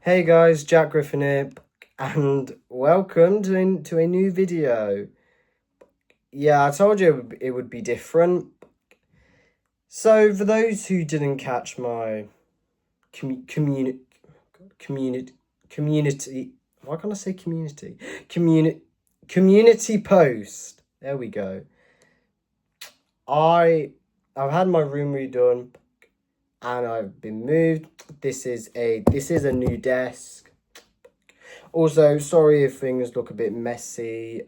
Hey guys, Jack Griffin here, and welcome to a new video. Yeah, I told you it would be different. So, for those who didn't catch my community, why can't I say community? Community post. There we go. I've had my room redone, and I've been moved. This is a new desk. Also, sorry if things look a bit messy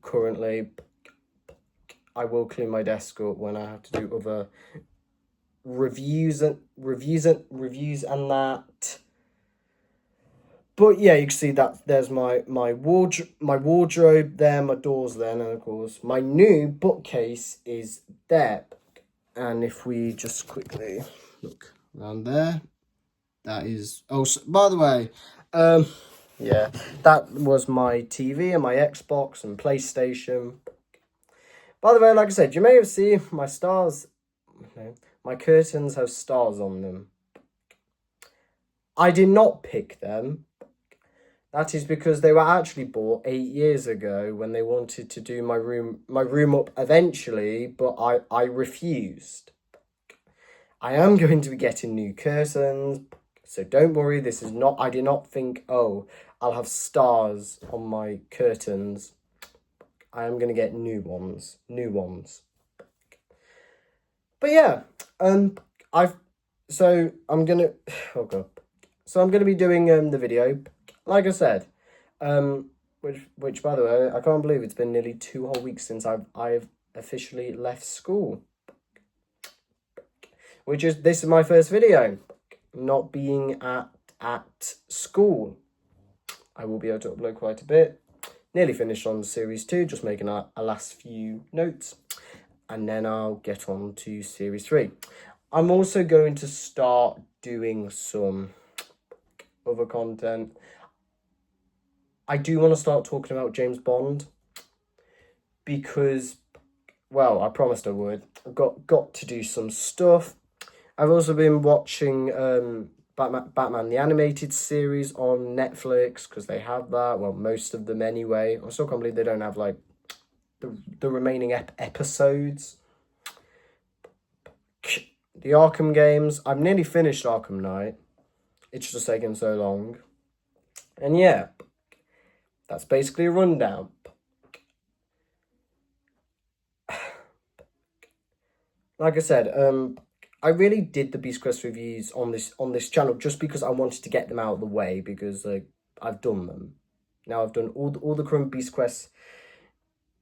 currently. I will clean my desk up when I have to do other reviews and that. But yeah, you can see that there's my wardrobe there, my doors there, and of course my new bookcase is there. And if we just quickly look around there, that is. Oh, so, by the way, yeah, that was my TV and my Xbox and PlayStation. By the way, like I said, you may have seen my stars. My curtains have stars on them. I did not pick them. That is because they were actually bought 8 years ago when they wanted to do my room up eventually, but I refused. I am going to be getting new curtains, so don't worry, this is not, I did not think, oh, I'll have stars on my curtains. I am going to get new ones. But yeah, I'm going to be doing the video, like I said, which by the way, I can't believe it's been nearly 2 whole weeks since I've officially left school. This is my first video, not being at school. I will be able to upload quite a bit. Nearly finished on series 2, just making a last few notes, and then I'll get on to series 3. I'm also going to start doing some other content. I do want to start talking about James Bond because, well, I promised I would. I've got to do some stuff. I've also been watching Batman the Animated Series on Netflix because they have that. Well, most of them anyway. I still can't believe they don't have like the remaining episodes. The Arkham games. I've nearly finished Arkham Knight. It's just taken so long. And yeah, that's basically a rundown. Like I said, I really did the Beast Quest reviews on this channel just because I wanted to get them out of the way, because I've done them. Now I've done all the current Beast Quest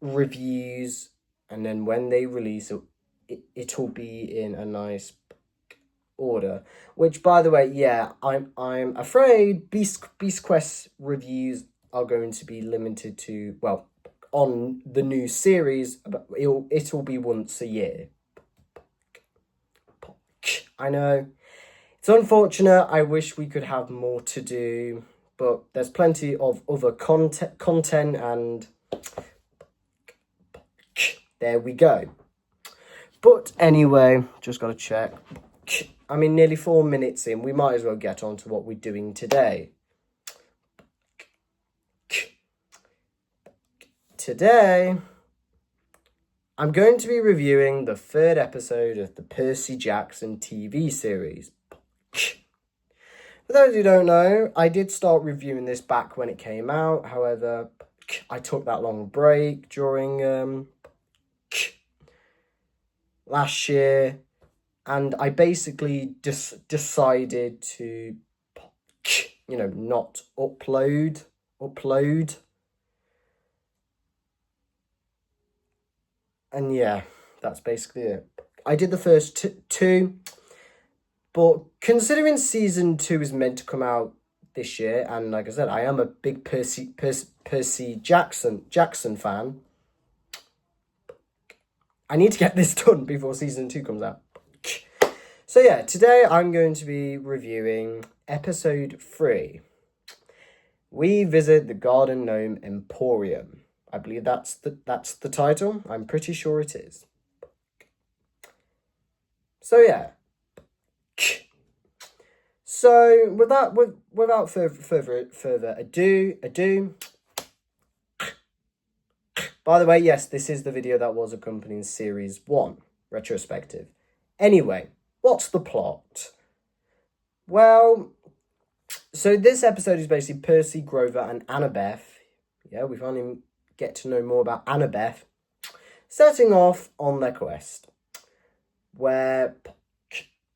reviews, and then when they release it'll be in a nice order. Which, by the way, yeah, I'm afraid Beast Quest reviews are going to be limited to, well, on the new series, it'll be once a year. I know. It's unfortunate. I wish we could have more to do, but there's plenty of other content, and there we go. But anyway, just got to check. I mean, nearly 4 minutes in, we might as well get on to what we're doing today. Today, I'm going to be reviewing the 3rd episode of the Percy Jackson TV series. For those who don't know, I did start reviewing this back when it came out. However, I took that long break during last year, and I basically decided to, not upload. And yeah, that's basically it. I did the first two, but considering season 2 is meant to come out this year, and like I said, I am a big Percy Jackson fan, I need to get this done before season 2 comes out. So yeah, today I'm going to be reviewing episode 3. We visit the Garden Gnome Emporium. I believe that's the title. I'm pretty sure it is. So yeah. So without further ado. By the way, yes, this is the video that was accompanying Series 1 retrospective. Anyway, what's the plot? Well, so this episode is basically Percy, Grover, and Annabeth. Yeah, we finally get to know more about Annabeth. Setting off on their quest. Where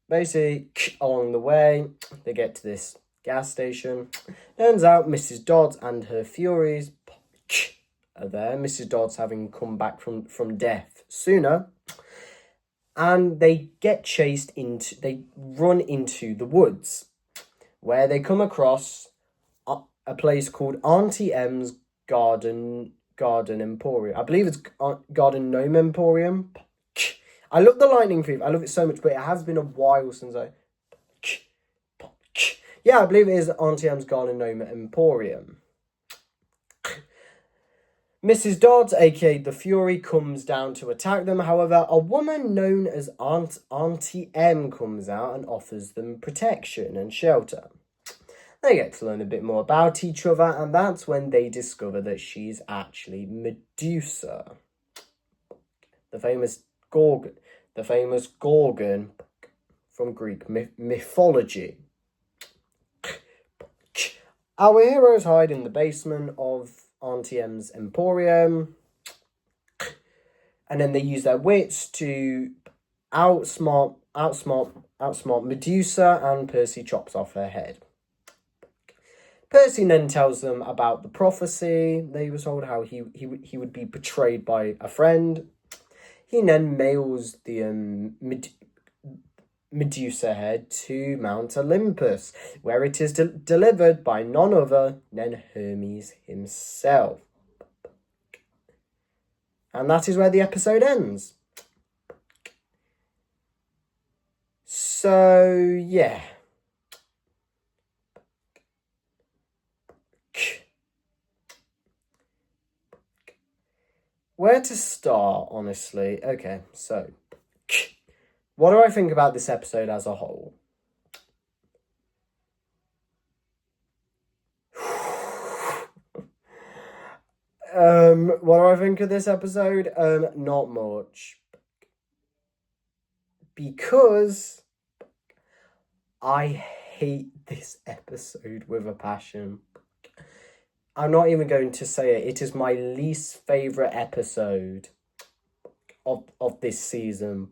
basically along the way, they get to this gas station. Turns out Mrs. Dodds and her Furies are there. Mrs. Dodds having come back from death sooner. And they run into the woods, where they come across a place called Auntie M's Garden Emporium. I believe it's Garden Gnome Emporium. I love the lightning thief. I love it so much, but it has been a while since I... Yeah, I believe it is Auntie M's Garden Gnome Emporium. Mrs. Dodds, aka the Fury, comes down to attack them. However, a woman known as Auntie M comes out and offers them protection and shelter. They get to learn a bit more about each other, and that's when they discover that she's actually Medusa, the famous Gorgon from Greek mythology. Our heroes hide in the basement of Auntie M's Emporium, and then they use their wits to outsmart Medusa, and Percy chops off her head. Percy then tells them about the prophecy. They were told how he would be betrayed by a friend. He then mails the Medusa head to Mount Olympus, where it is delivered by none other than Hermes himself. And that is where the episode ends. So, yeah. Where to start, honestly? Okay, so... what do I think about this episode as a whole? What do I think of this episode? Not much. Because I hate this episode with a passion. I'm not even going to say it. It is my least favourite episode of this season.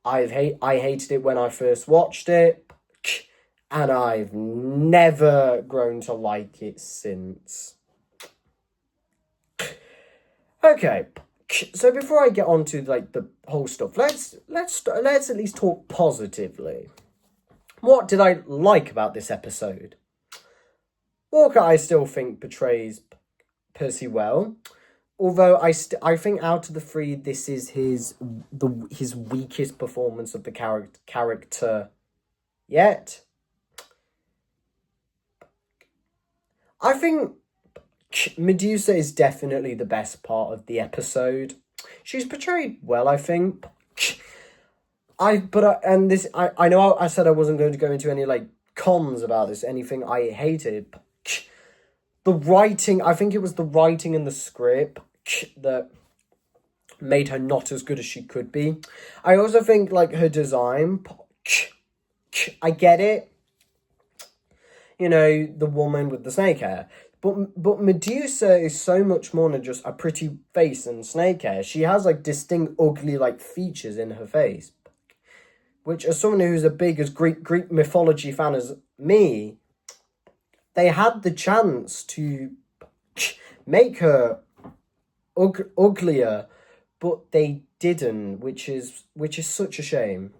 I hated it when I first watched it, and I've never grown to like it since. Okay, so before I get on to the whole stuff, let's at least talk positively. What did I like about this episode? Walker, I still think, portrays Percy well. Although I think out of the three, this is his weakest performance of the character yet. I think Medusa is definitely the best part of the episode. She's portrayed well, I think. I know I said I wasn't going to go into any cons about this, anything I hated. The writing, I think it was the writing in the script that made her not as good as she could be. I also think her design, I get it. You know, the woman with the snake hair. But Medusa is so much more than just a pretty face and snake hair. She has distinct ugly features in her face. Which, as someone who's as big as Greek mythology fan as me, they had the chance to make her uglier, but they didn't, which is such a shame.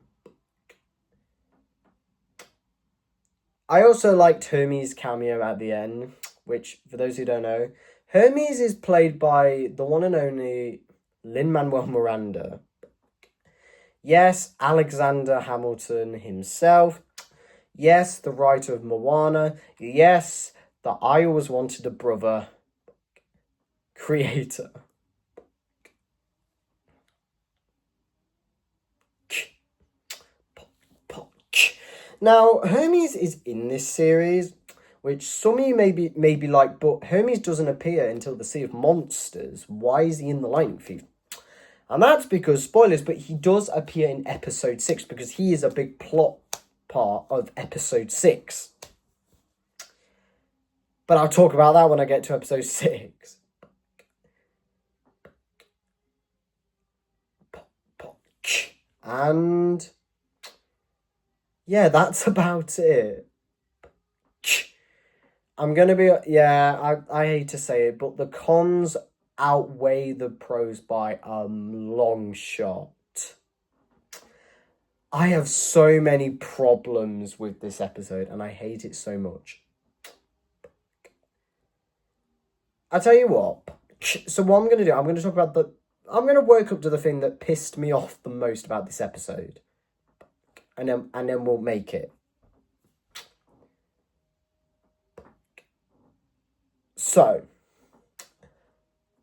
I also liked Hermes' cameo at the end, which, for those who don't know, Hermes is played by the one and only Lin-Manuel Miranda. Yes, Alexander Hamilton himself. Yes, the writer of Moana. Yes, the I Always Wanted a Brother creator. Now, Hermes is in this series, which some of you may be like, but Hermes doesn't appear until the Sea of Monsters. Why is he in the Lightning Thief? And that's because, spoilers, but he does appear in episode 6 because he is a big plot part of episode 6. But I'll talk about that when I get to episode 6. And yeah, that's about it. I'm going to be, yeah, I hate to say it, but the cons outweigh the pros by a long shot. I have so many problems with this episode and I hate it so much. I'll tell you what. So what I'm going to do, I'm going to talk about I'm going to work up to the thing that pissed me off the most about this episode. And then we'll make it. So,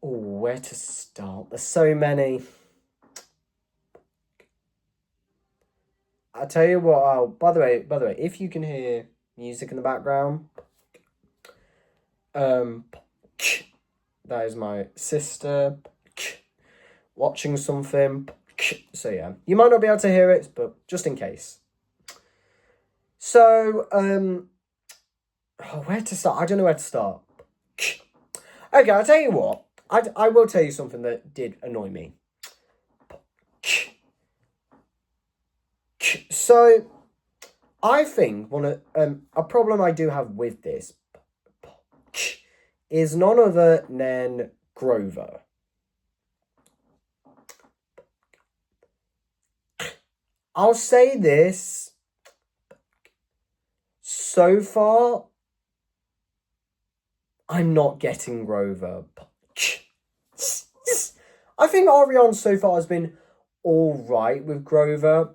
where to start? There's so many. I'll tell you what, by the way, if you can hear music in the background, that is my sister watching something. So yeah, you might not be able to hear it, but just in case. So, where to start? I don't know where to start. Okay, I'll tell you what. I will tell you something that did annoy me. So, I think a problem I do have with this is none other than Grover. I'll say this. So far, I'm not getting Grover. I think Ariane so far has been alright with Grover.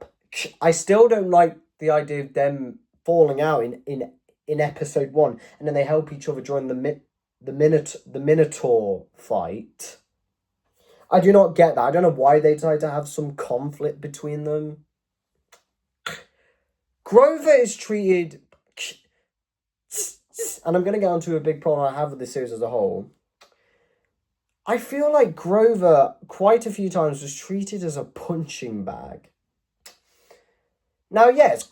I still don't like the idea of them falling out in episode 1 and then they help each other during the Minotaur fight. I do not get that. I don't know why they decided to have some conflict between them. Grover is treated, and I'm going to get onto a big problem I have with this series as a whole. I feel like Grover, quite a few times, was treated as a punching bag. Now, yes,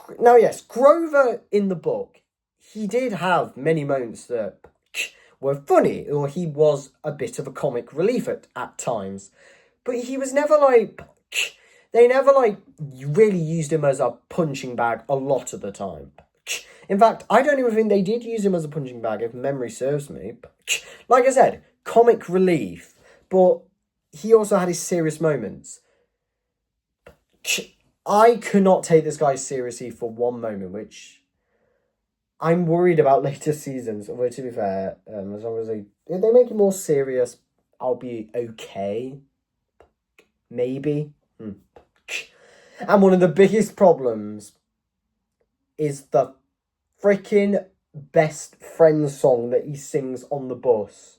Grover in the book, he did have many moments that were funny, or he was a bit of a comic relief at times. But he was never like, they never like really used him as a punching bag a lot of the time. In fact, I don't even think they did use him as a punching bag, if memory serves me. Like I said, comic relief, but he also had his serious moments. I could not take this guy seriously for one moment, which I'm worried about later seasons. Although, to be fair, as long as if they make it more serious, I'll be okay. Maybe. And one of the biggest problems is the freaking best friend song that he sings on the bus.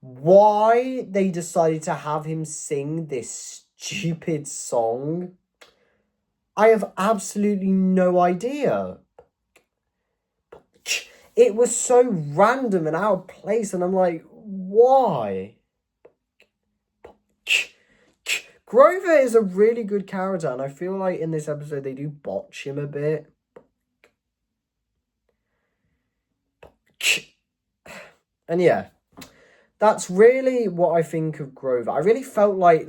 Why they decided to have him sing this stupid song, I have absolutely no idea. It was so random and out of place, and I'm like, why? Grover is a really good character, and I feel like in this episode they do botch him a bit. And yeah, that's really what I think of Grover. I really felt like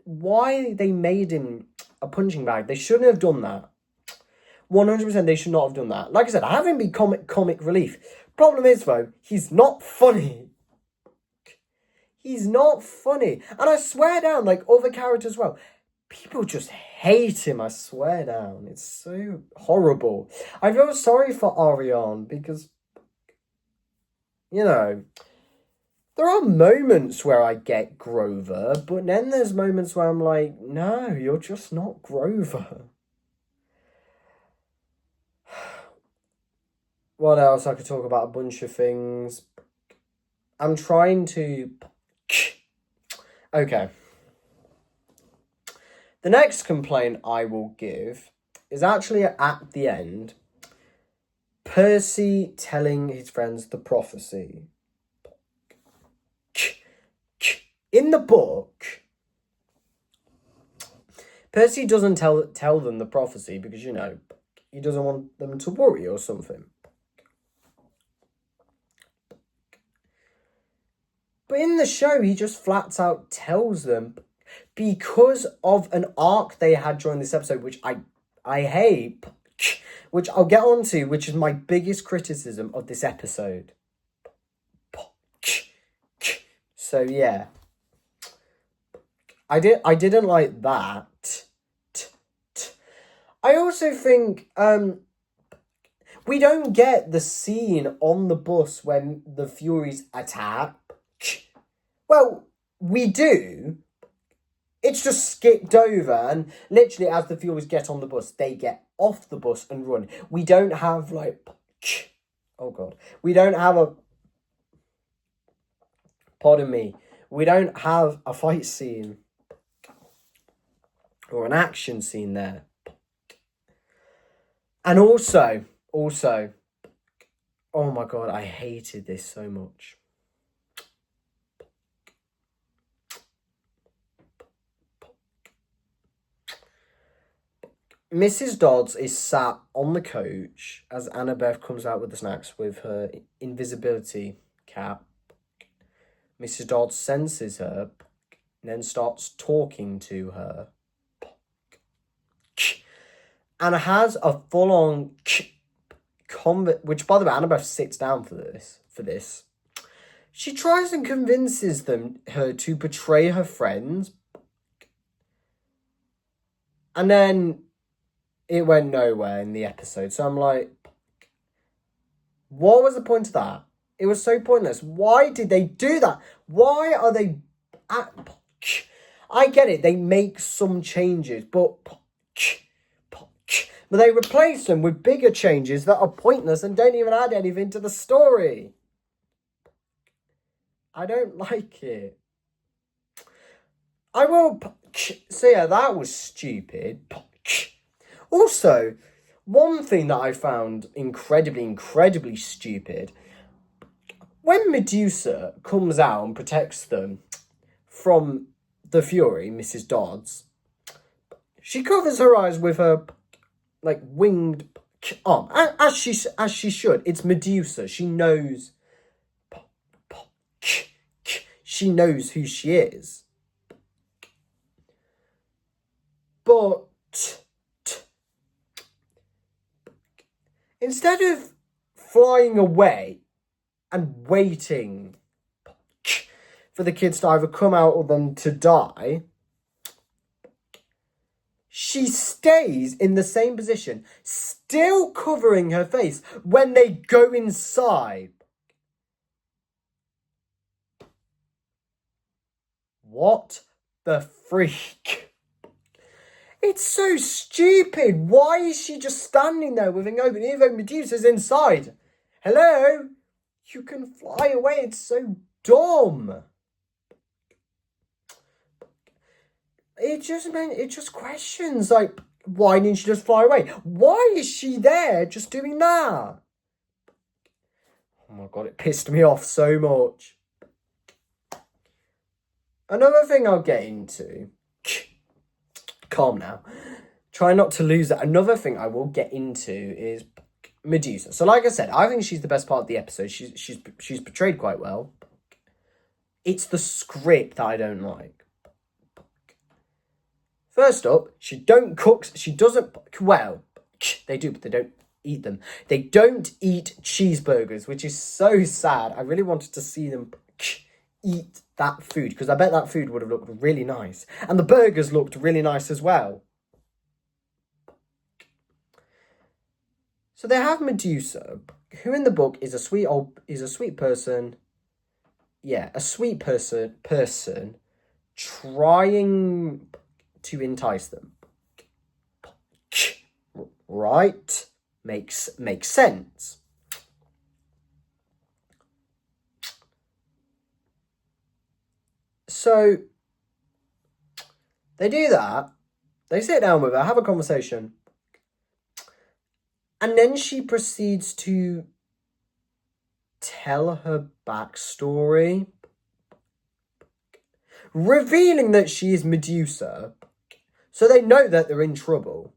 why they made him a punching bag. They shouldn't have done that. 100% they should not have done that. Like I said, I have him be comic relief. Problem is, though, he's not funny. He's not funny. And I swear down, like other characters as well, people just hate him, I swear down. It's so horrible. I feel sorry for Ariane because, you know, there are moments where I get Grover, but then there's moments where I'm like, no, you're just not Grover. What else? I could talk about a bunch of things. I'm trying to... Okay. The next complaint I will give is actually at the end. Percy telling his friends the prophecy. In the book, Percy doesn't tell them the prophecy because, you know, he doesn't want them to worry or something. But in the show, he just flat out tells them because of an arc they had during this episode, which I hate, which I'll get onto, which is my biggest criticism of this episode. So yeah, I didn't like that. I also think we don't get the scene on the bus when the Furies attack. Well, we do. It's just skipped over, and literally as the Furies get on the bus, they get off the bus and run. We don't have like, oh god, we don't have a. Pardon me. We don't have a fight scene or an action scene there. And also, oh my god, I hated this so much. Mrs. Dodds is sat on the coach as Annabeth comes out with the snacks with her invisibility cap. Mrs. Dodds senses her and then starts talking to her. And has a full-on which, by the way, Annabeth sits down for this. She tries and convinces her to betray her friends. And then it went nowhere in the episode. So I'm like, what was the point of that? It was so pointless. Why did they do that? Why are they... I get it. They make some changes, but they replace them with bigger changes that are pointless and don't even add anything to the story. I don't like it. I will... So yeah, that was stupid. Also, one thing that I found incredibly stupid, when Medusa comes out and protects them from the Fury, Mrs. Dodds, she covers her eyes with her like winged arm, as she should. It's Medusa. She knows. She knows who she is. But instead of flying away and waiting for the kids to either come out or them to die, she stays in the same position, still covering her face when they go inside. What the freak? It's so stupid. Why is she just standing there with an open, even though Medusa's inside? Hello? You can fly away. It's so dumb. It just questions, like, why didn't she just fly away? Why is she there just doing that? Oh my god, it pissed me off so much. Another thing I'll get into... Calm now. Try not to lose it. Another thing I will get into is Medusa. So like I said, I think she's the best part of the episode. She's portrayed quite well. It's the script that I don't like. First up, she doesn't, well, they do, but they don't eat them. They don't eat cheeseburgers, which is so sad. I really wanted to see them eat that food, because I bet that food would have looked really nice. And the burgers looked really nice as well. So they have Medusa, who in the book is a sweet person. Yeah, a sweet person trying to entice them. Right? Makes sense. So they do that, They sit down with her, have a conversation. And then she proceeds to tell her backstory, revealing that she is Medusa. So they know that they're in trouble.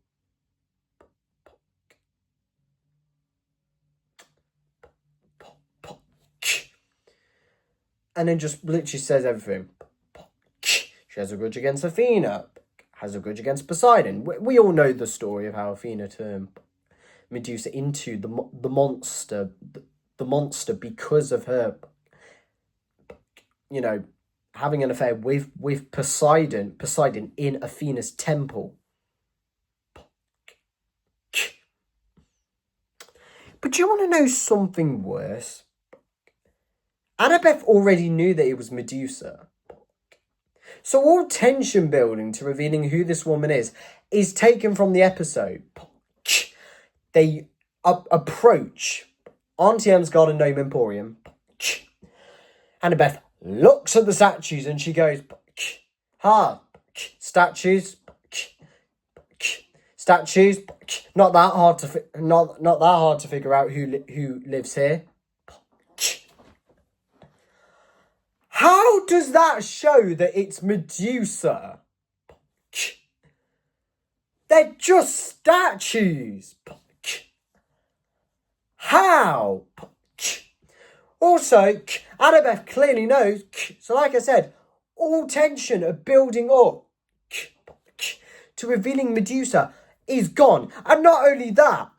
And then just literally says everything. She has a grudge against Athena. Has a grudge against Poseidon. We all know the story of how Athena turned Medusa into the monster. The monster because of her, you know, having an affair with Poseidon in Athena's temple. But do you want to know something worse? Annabeth already knew that it was Medusa. So all tension building to revealing who this woman is taken from the episode. They approach Auntie Em's Garden Gnome Emporium. Annabeth looks at the statues and she goes, statues, not that hard to figure out who lives here. How does that show that it's Medusa? They're just statues. How? Also, Annabeth clearly knows, so like I said, all tension of building up to revealing Medusa is gone. And not only that,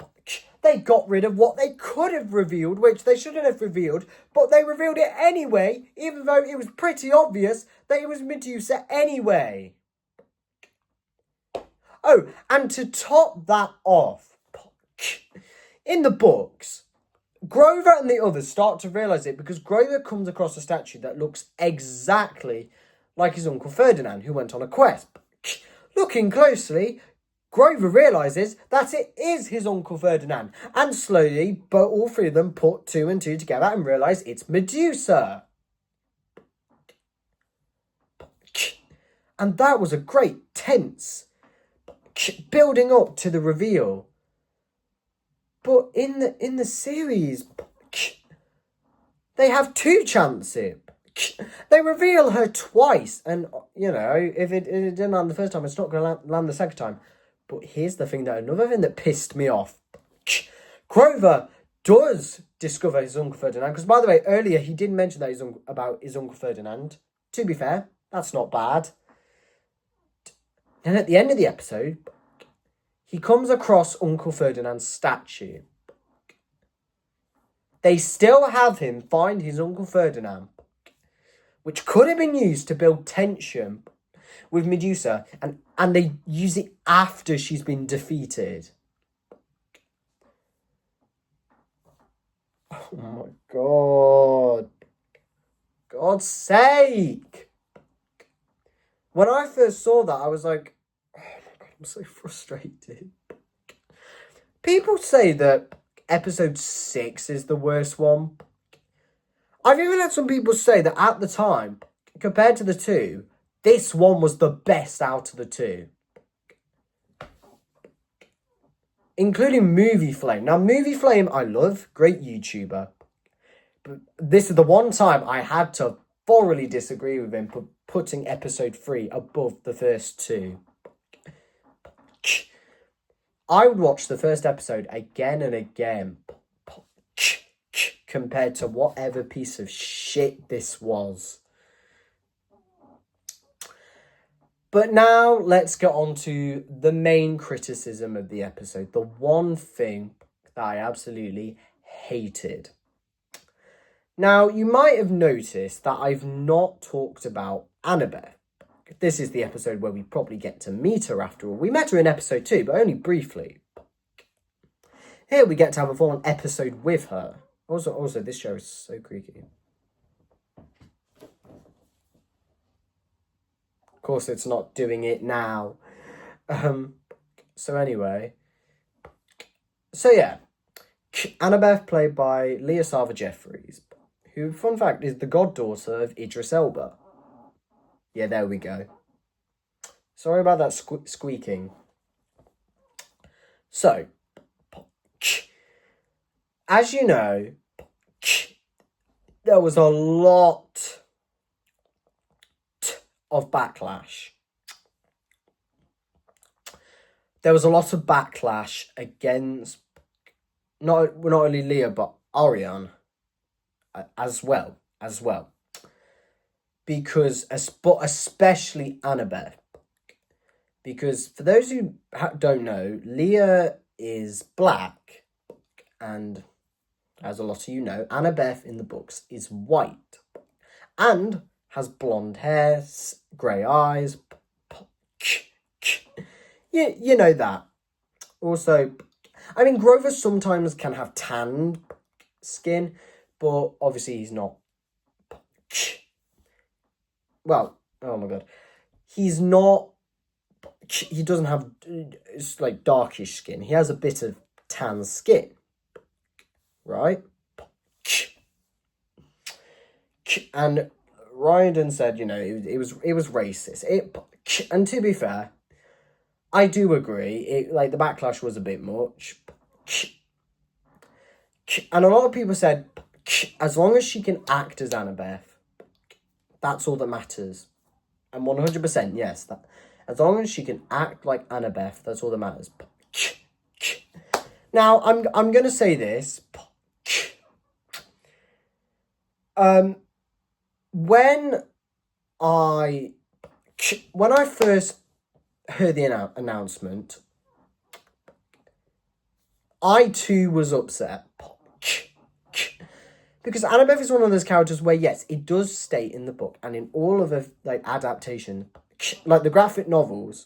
they got rid of what they could have revealed, which they shouldn't have revealed, but they revealed it anyway, even though it was pretty obvious that it was Medusa anyway. Oh, and to top that off, in the books, Grover and the others start to realise it because Grover comes across a statue that looks exactly like his Uncle Ferdinand, who went on a quest. Looking closely, Grover realises that it is his Uncle Ferdinand, and slowly, but all three of them put two and two together and realise it's Medusa. And that was a great tense building up to the reveal. But in the series, they have two chances. They reveal her twice, and you know, if it didn't land the first time, it's not going to land the second time. But here's another thing that pissed me off. Grover does discover his Uncle Ferdinand, because by the way, earlier he did mention that about his Uncle Ferdinand. To be fair, that's not bad. And at the end of the episode, he comes across Uncle Ferdinand's statue. They still have him find his Uncle Ferdinand, which could have been used to build tension with Medusa, and they use it after she's been defeated. Oh my God. God's sake. When I first saw that, I was like, oh my God, I'm so frustrated. People say that episode 6 is the worst one. I've even had some people say that at the time, compared to the two, this one was the best out of the two. Including Movie Flame. Now, Movie Flame, I love. Great YouTuber. But this is the one time I had to thoroughly disagree with him for putting episode 3 above the first two. I would watch the first episode again and again compared to whatever piece of shit this was. But now let's get on to the main criticism of the episode. The one thing that I absolutely hated. Now, you might have noticed that I've not talked about Annabeth. This is the episode where we probably get to meet her after all. We met her in episode 2, but only briefly. Here we get to have a full-on episode with her. Also, this show is so creaky. Of course, it's not doing it now. So anyway. So yeah. Annabeth, played by Leah Sarver Jeffries, who, fun fact, is the goddaughter of Idris Elba. Yeah, there we go. Sorry about that squeaking. So, as you know, there was a lot of backlash. There was a lot of backlash against not only Leah but Ariane as well. Because, but especially Annabeth. Because for those who don't know, Leah is black, and as a lot of you know, Annabeth in the books is white and has blonde hair, grey eyes. You know that. Also, I mean, Grover sometimes can have tanned skin, but obviously he's not. Well, oh my god. He's not. He doesn't have, it's like darkish skin. He has a bit of tan skin, right? And Ryden said, you know, it was racist. And to be fair, I do agree. Like the backlash was a bit much, and a lot of people said, as long as she can act as Annabeth, that's all that matters. And 100%, yes, that. As long as she can act like Annabeth, that's all that matters. Now, I'm gonna say this. When I first heard the announcement, I too was upset. Because Annabeth is one of those characters where, yes, it does state in the book and in all of the like adaptation, like the graphic novels,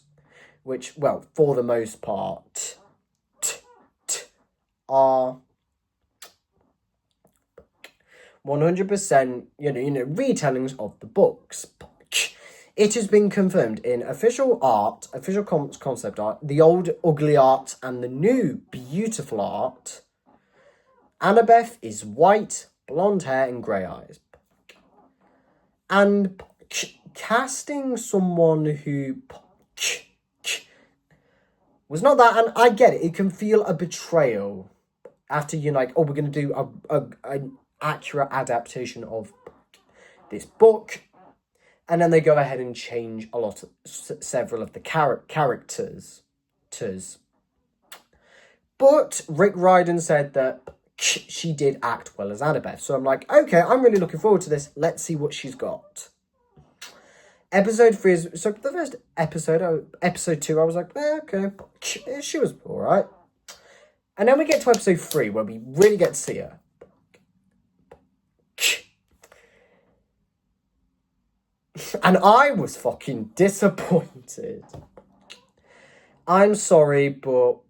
which, well, for the most part, are 100%, you know, retellings of the books. It has been confirmed in official art, official concept art, the old ugly art and the new beautiful art. Annabeth is white, blonde hair and grey eyes. And casting someone who was not that, and I get it, it can feel a betrayal after you're like, oh, we're going to do an accurate adaptation of this book, and then they go ahead and change several of the characters. But Rick Riordan said that she did act well as Annabeth, so I'm like, okay, I'm really looking forward to this. Let's see what she's got. Episode 3 is, so the first episode 2, I was like, okay, she was alright. And then we get to episode 3, where we really get to see her. And I was fucking disappointed. I'm sorry, but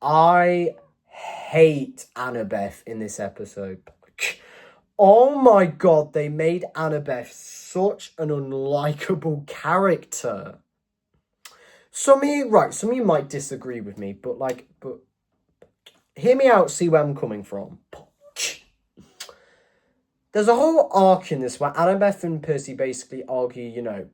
I hate Annabeth in this episode. Oh my god, they made Annabeth such an unlikable character. Some of you might disagree with me, but hear me out, see where I'm coming from. There's a whole arc in this where Annabeth and Percy basically argue, you know,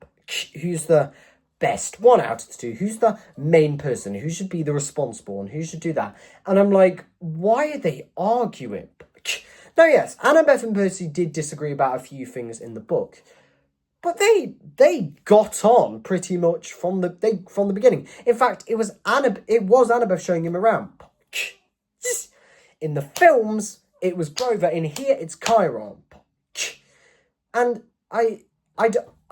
who's the best one out of the two, who's the main person, who should be the responsible and who should do that. And I'm like, why are they arguing? Now, yes, Annabeth and Percy did disagree about a few things in the book, but they got on pretty much from the beginning. In fact, it was Annabeth showing him around. In the films, it was Grover. In here, it's Chiron. And I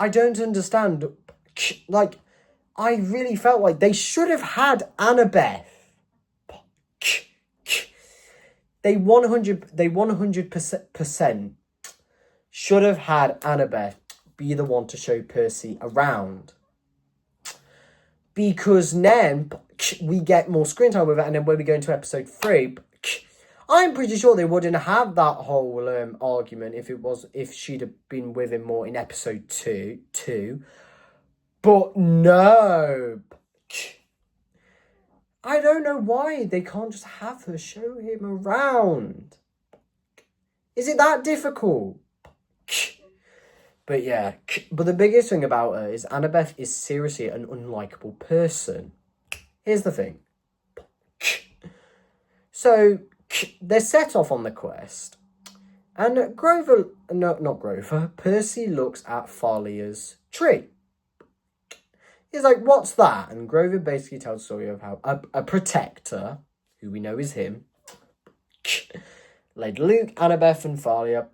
don't understand. Like, I really felt like they should have had Annabeth. They 100% should have had Annabeth be the one to show Percy around. Because then we get more screen time with it, and then when we go into episode 3, I'm pretty sure they wouldn't have that whole argument if she'd have been with him more in episode 2. But no. I don't know why they can't just have her show him around. Is it that difficult? But yeah, but the biggest thing about her is Annabeth is seriously an unlikable person. Here's the thing. So they're set off on the quest, and Percy looks at Thalia's tree. He's like, what's that? And Grover basically tells the story of how a protector, who we know is him, led Luke, Annabeth, and Thalia,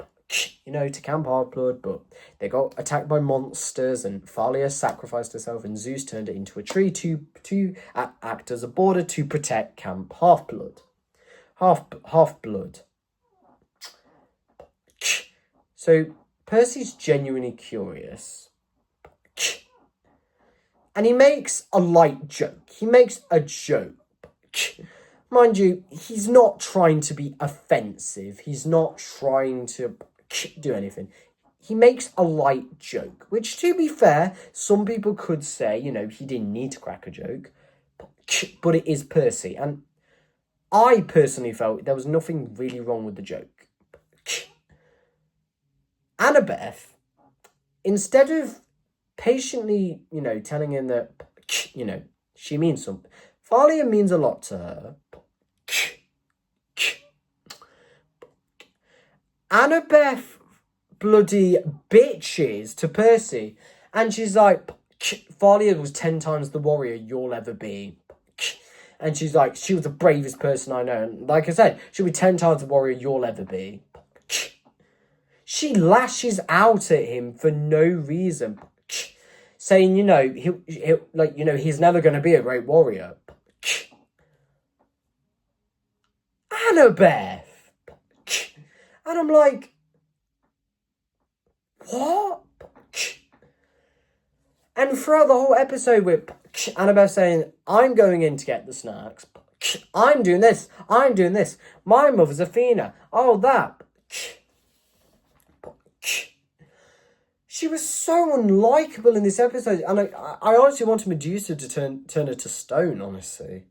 to Camp Half-Blood, but they got attacked by monsters, and Thalia sacrificed herself, and Zeus turned it into a tree to act as a border to protect Camp Half-Blood. Half-Blood. So Percy's genuinely curious. And he makes a light joke. He makes a joke. Mind you, he's not trying to be offensive. He's not trying to do anything. He makes a light joke, which, to be fair, some people could say, he didn't need to crack a joke. But it is Percy. And I personally felt there was nothing really wrong with the joke. Annabeth, instead of patiently, telling him that, she means something, Thalia means a lot to her. Annabeth bloody bitches to Percy, and she's like, Thalia was 10 times the warrior you'll ever be. And she's like, she was the bravest person I know. And like I said, she'll be 10 times the warrior you'll ever be. She lashes out at him for no reason, saying, he's never going to be a great warrior. Annabeth. And I'm like, what? And throughout the whole episode with Annabeth saying, I'm going in to get the snacks. I'm doing this. My mother's Athena. Oh, that. She was so unlikable in this episode. And I honestly wanted Medusa to turn her to stone, honestly.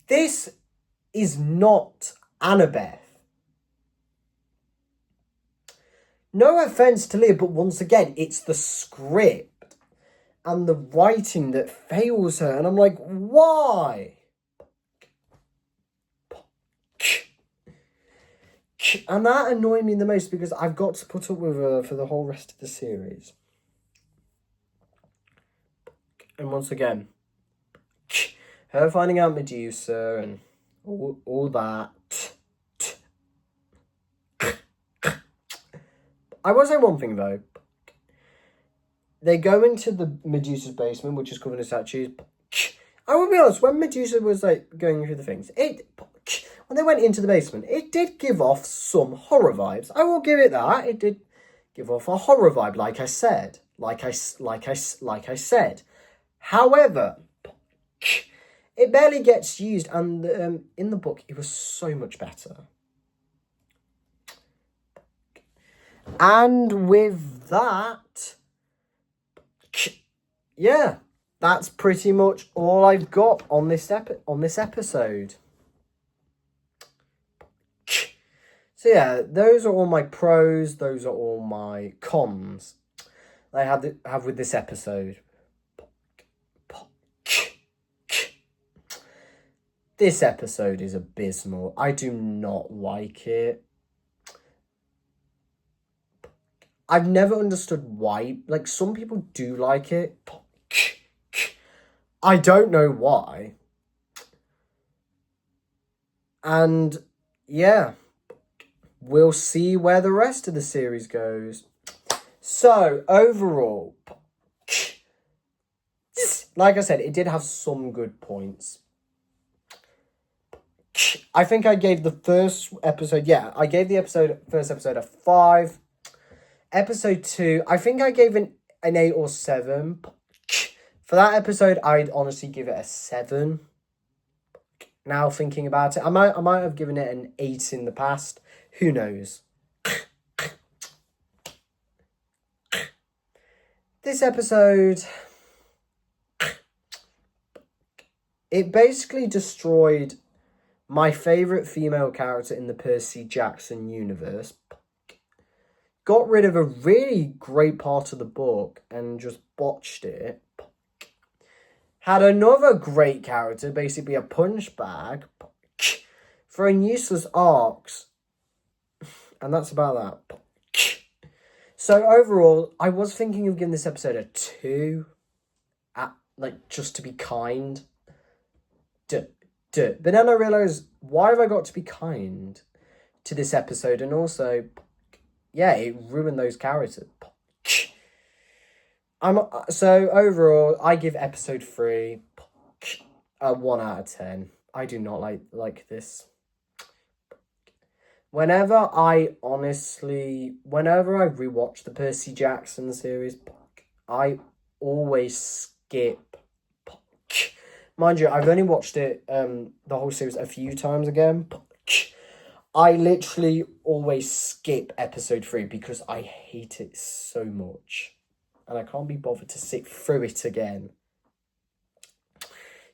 This is not Annabeth. No offence to Leah, but once again, it's the script and the writing that fails her. And I'm like, why? And that annoyed me the most because I've got to put up with her for the whole rest of the series. And once again, her finding out Medusa and all that. I will say one thing though. They go into the Medusa's basement, which is covered in statues. I will be honest, when Medusa was going through the things, when they went into the basement, it did give off some horror vibes. I will give it that. It did give off a horror vibe, like I said. Like I said. However, it barely gets used, and in the book, it was so much better. And with that, yeah, that's pretty much all I've got on this episode. So yeah, those are all my pros. Those are all my cons I have with this episode. This episode is abysmal. I do not like it. I've never understood why. Some people do like it. I don't know why. And yeah, we'll see where the rest of the series goes. So overall, like I said, it did have some good points. I think I gave the first episode, first episode a 5. Episode 2, I think I gave an 8 or 7. For that episode, I'd honestly give it a 7. Now thinking about it, I might have given it an 8 in the past. Who knows? This episode, it basically destroyed my favourite female character in the Percy Jackson universe. got rid of a really great part of the book and just botched it. Had another great character, basically a punch bag, throwing useless arcs. And that's about that. So overall, I was thinking of giving this episode a 2. Just to be kind. But then I realised, why have I got to be kind to this episode? And also, yeah, it ruined those characters. So overall, I give episode 3 a 1 out of 10. I do not like this. Whenever I rewatch the Percy Jackson series, I always skip. Mind you, I've only watched it, the whole series a few times again. I literally always skip episode 3 because I hate it so much. And I can't be bothered to sit through it again.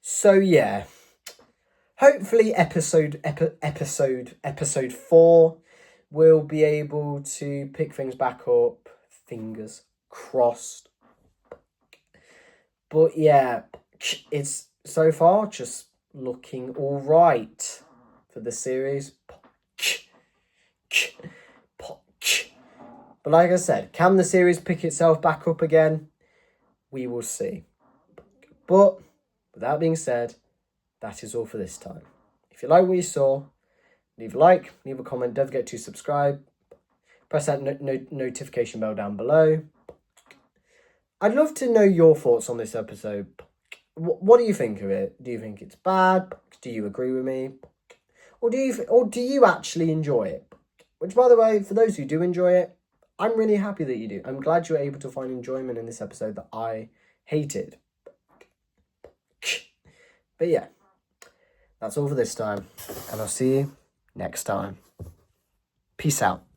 So yeah. Hopefully episode 4 we'll be able to pick things back up. Fingers crossed. But yeah, it's so far just looking all right for the series. But like I said, can the series pick itself back up again? We will see. But with that being said, that is all for this time. If you like what you saw, leave a like, leave a comment, don't forget to subscribe. Press that notification bell down below. I'd love to know your thoughts on this episode. What do you think of it? Do you think it's bad? Do you agree with me? Or do you actually enjoy it? Which, by the way, for those who do enjoy it, I'm really happy that you do. I'm glad you were able to find enjoyment in this episode that I hated. But yeah, that's all for this time. And I'll see you next time. Peace out.